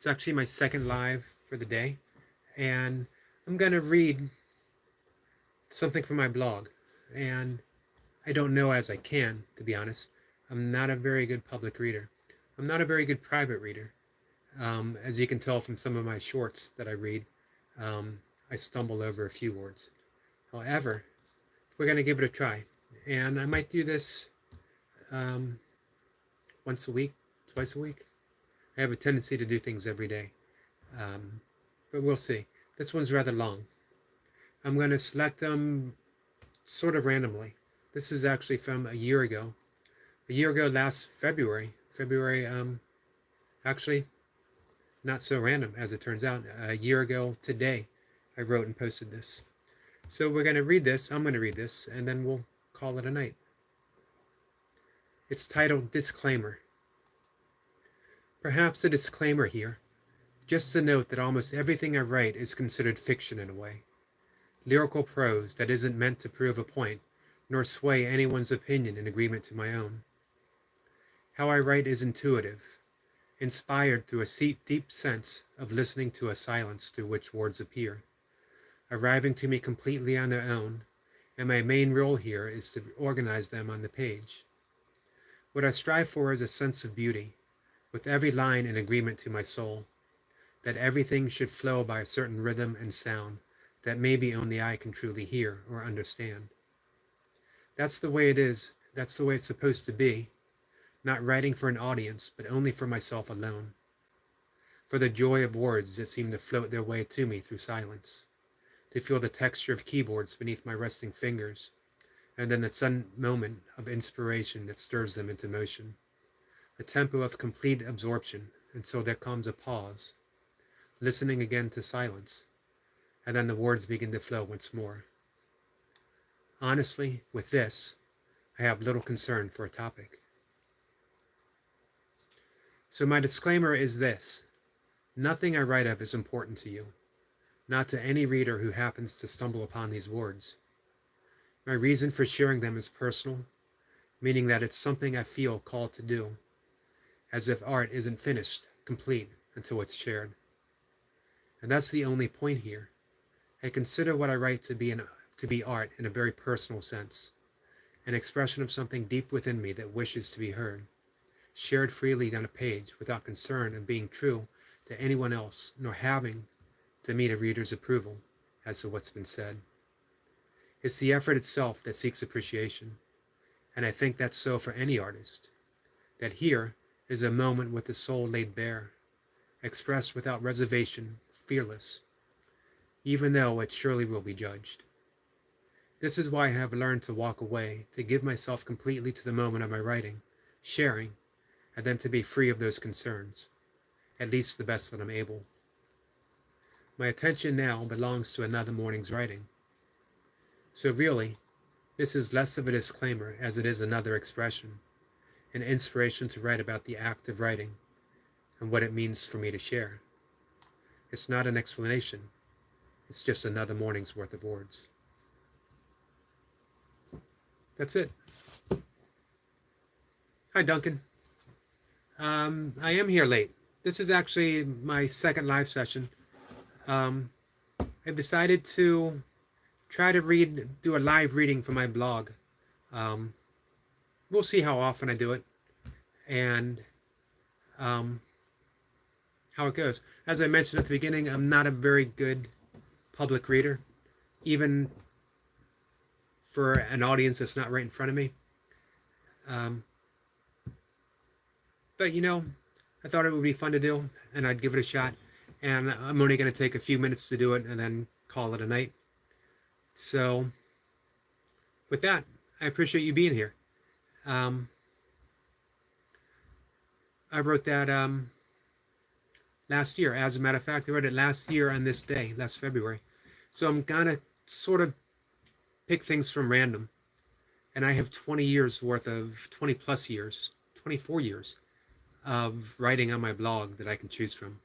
It's actually my second live for the day, and I'm going to read something from my blog. And I don't know as I can, to be honest. I'm not a very good public reader. I'm not a very good private reader. As you can tell from some of my shorts that I read, um, I stumble over a few words. However, we're going to give it a try. And I might do this um, once a week, twice a week. I have a tendency to do things every day. Um, but we'll see. This one's rather long. I'm going to select them sort of randomly. This is actually from a year ago. A year ago, last February. Actually, not so random as it turns out. A year ago today, I wrote and posted this. So we're going to read this. I'm going to read this, and then we'll call it a night. It's titled Disclaimer. Perhaps a disclaimer here. Just to note that almost everything I write is considered fiction in a way. Lyrical prose that isn't meant to prove a point, nor sway anyone's opinion in agreement to my own. How I write is intuitive, inspired through a deep sense of listening to a silence through which words appear, arriving to me completely on their own, and my main role here is to organize them on the page. What I strive for is a sense of beauty, with every line in agreement to my soul, that everything should flow by a certain rhythm and sound that maybe only I can truly hear or understand. That's the way it is, that's the way it's supposed to be, not writing for an audience, but only for myself alone, for the joy of words that seem to float their way to me through silence, to feel the texture of keyboards beneath my resting fingers, and then the sudden moment of inspiration that stirs them into motion, a tempo of complete absorption until there comes a pause, listening again to silence, and then the words begin to flow once more. Honestly, with this, I have little concern for a topic. So my disclaimer is this. Nothing I write of is important to you, not to any reader who happens to stumble upon these words. My reason for sharing them is personal, meaning that it's something I feel called to do, as if art isn't finished, complete, until it's shared. And that's the only point here. I consider what I write to be art in a very personal sense, an expression of something deep within me that wishes to be heard, shared freely on a page without concern of being true to anyone else, nor having to meet a reader's approval as to what's been said. It's the effort itself that seeks appreciation, and I think that's so for any artist, that here is a moment with the soul laid bare, expressed without reservation, fearless, even though it surely will be judged. This is why I have learned to walk away, to give myself completely to the moment of my writing, sharing, and then to be free of those concerns, at least the best that I'm able. My attention now belongs to another morning's writing. So really, this is less of a disclaimer as it is another expression, an inspiration to write about the act of writing and what it means for me to share. It's not an explanation. It's just another morning's worth of words. That's it. Hi, Duncan. I am here late. This is actually my second live session. I've decided to try to do a live reading for my blog. We'll see how often I do it and how it goes. As I mentioned at the beginning, I'm not a very good public reader, even for an audience that's not right in front of me. But you know, I thought it would be fun to do, and I'd give it a shot. And I'm only going to take a few minutes to do it and then call it a night. So with that, I appreciate you being here. I wrote that last year. As a matter of fact, I wrote it last year on this day, last February. So I'm going to sort of pick things from random. And I have 20 plus years, 24 years of writing on my blog that I can choose from.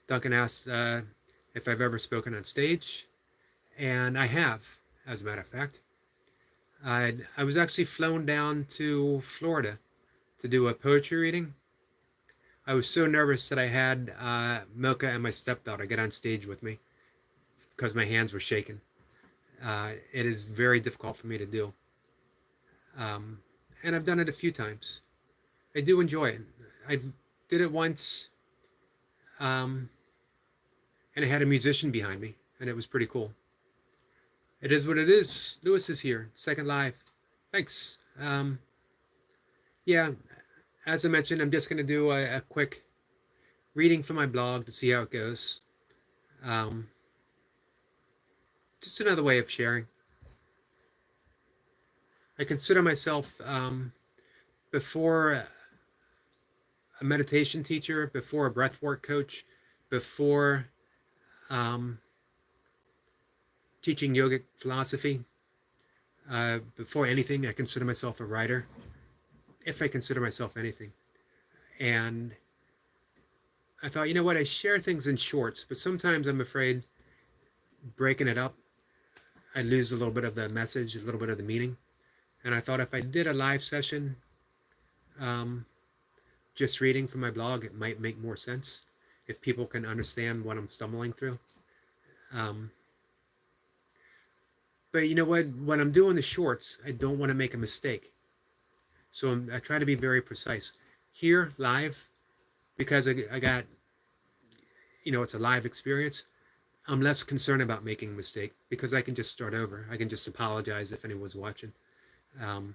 Duncan asked if I've ever spoken on stage, and I have, as a matter of fact. I was actually flown down to Florida to do a poetry reading. I was so nervous that I had Milka and my stepdaughter get on stage with me because my hands were shaking. It is very difficult for me to do. And I've done it a few times. I do enjoy it. I did it once, and I had a musician behind me, and it was pretty cool. It is what it is. Lewis is here, second live. Thanks. Yeah, as I mentioned, I'm just going to do a quick reading from my blog to see how it goes. Just another way of sharing. I consider myself, before a meditation teacher, before a breathwork coach, before teaching yogic philosophy, before anything, I consider myself a writer, if I consider myself anything. And I thought, you know what, I share things in shorts, but sometimes I'm afraid breaking it up, I lose a little bit of the message, a little bit of the meaning. And I thought if I did a live session, just reading from my blog, it might make more sense if people can understand what I'm stumbling through. But you know what? When I'm doing the shorts, I don't want to make a mistake. So I try to be very precise. Here, live, because I got, it's a live experience, I'm less concerned about making a mistake because I can just start over. I can just apologize if anyone's watching, and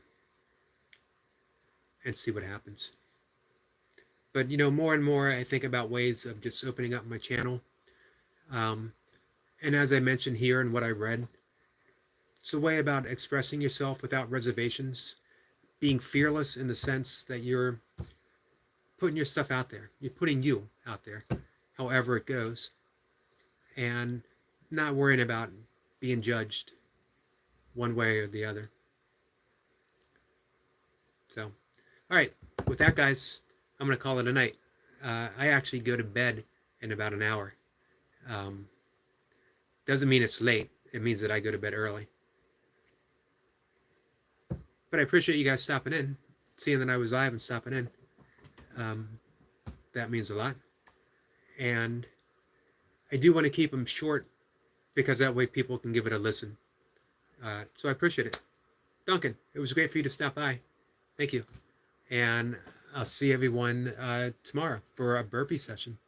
see what happens. But, more and more I think about ways of just opening up my channel. And as I mentioned here and what I read, it's a way about expressing yourself without reservations, being fearless in the sense that you're putting your stuff out there. You're putting you out there, however it goes, and not worrying about being judged one way or the other. So, all right, with that, guys, I'm going to call it a night. I actually go to bed in about an hour. Doesn't mean it's late. It means that I go to bed early. But I appreciate you guys stopping in, seeing that I was live and stopping in. That means a lot. And I do want to keep them short because that way people can give it a listen. So I appreciate it. Duncan, it was great for you to stop by. Thank you. And I'll see everyone tomorrow for a burpee session.